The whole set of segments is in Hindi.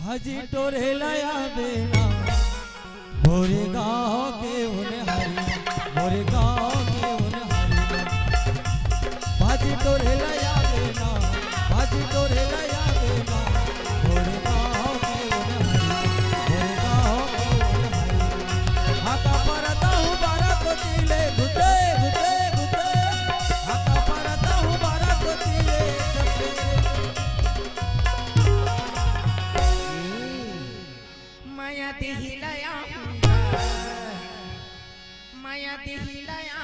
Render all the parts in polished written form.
हजी टोरे लाया बेला भोरे गाँव के उन्हें हरी भोरे गाँव के उन्हें हरी भाजी टोरे लाया बेला भाजी टोरे लाया बेला भोरे गाँव के उन्हें हरी भोरे गाँव के उन्हें हरी हाका परता हूँ बारा को तिले घुटे घुटे घुटे हाका परता हूँ बारा को तिले माया दिहिलाया माया दिहिलाया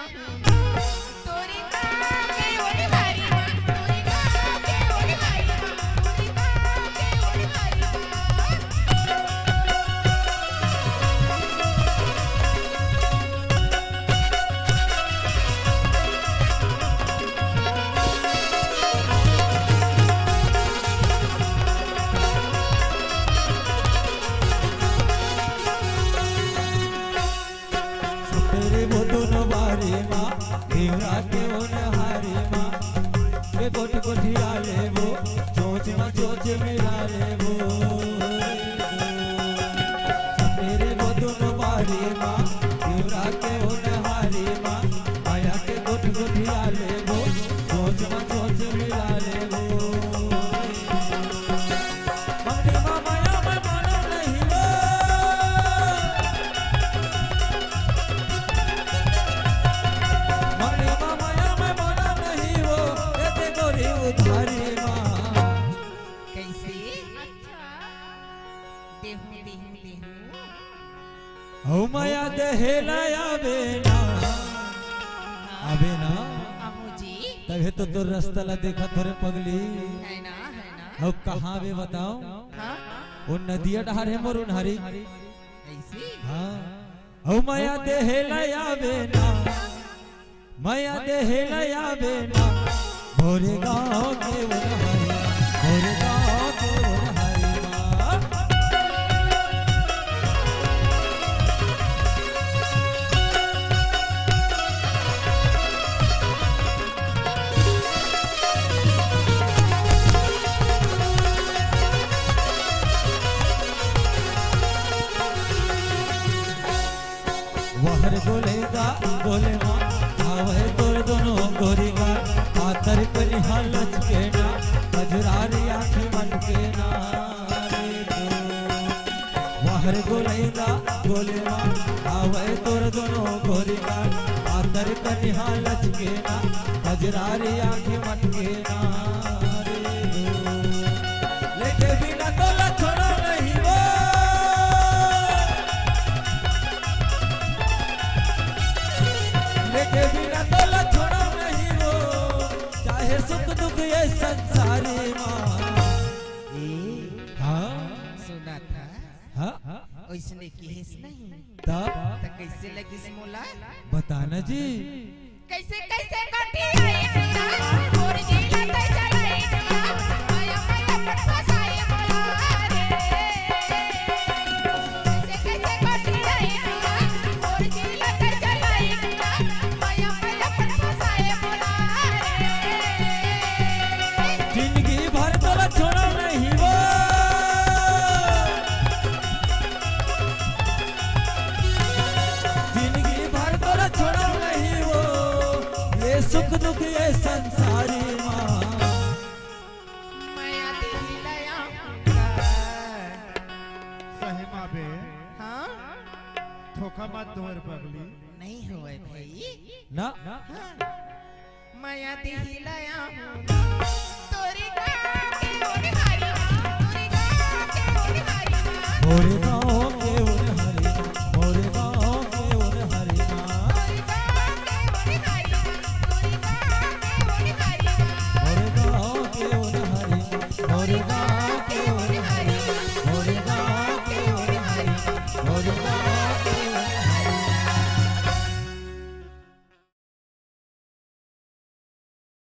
तोरी के ओली भारी तोरी के ओली भारी तोरी के ओली भारी देवरा के ओने हारी माँ के गोट गोठिया ले वो चोच में चोच मिला ले वो मेरे वो दोनों बारी माँ देवरा के ओने हारी माँ माया के गोट गोठिया ले वो चोच में चोच मिला ले वो मंगनी माँ माया में मानो नहीं वो उधारी माँ कैसे अच्छा देहू देहू देहू हो माया देहलाया बेना अबे ना अमू जी तभी तो तोर रास्ता ला देखा थोड़े पगली है ना हो कहाँ बे बताओ हाँ वो नदिया डहार है मोर उन्हारी ऐसे हाँ हो माया देहलाया बेना माया देहलाया बेना भोरे गाँव के उन्हारी भोरे गाँव के उन्हारी माँ वहर बोलेगा बोले माँ आवे तोर दोनों गोरी गा आतर करी हालच के ना हजरारी आँखें मन के ना वहर बोलेगा बोले माँ आवे तोर दोनों गोरी गा आतर करी हालच के ना हजरारी आँखें मन के ना लेके बिना तोला छोड़ा नहीं वो लेके बिना तोला छोड़ा नहीं वो चाहे सुख दुख ये संसारी माँ हाँ सुना था हाँ ओइसने केस नहीं तब तो कैसे लगी मोला बताना जी कैसे कैसे कटी आई और जी लते चलाई माया माया पट फसाए मोला रे कैसे कैसे कटी आई और जी लते चलाई माया माया पट फसाए मोला रे जिंदगी भर तोला छोड़ा नहीं वो जिंदगी भर तोला छोड़ा नहीं वो ये सुख दुख ये संसारी माँ माया दिहिलाया सहमा बे हाँ धोखा मत दोर पगली नहीं हुए भाई ना माया दिहिलाया तोरी के ओली भारी तोरी के ओली भारी भोरे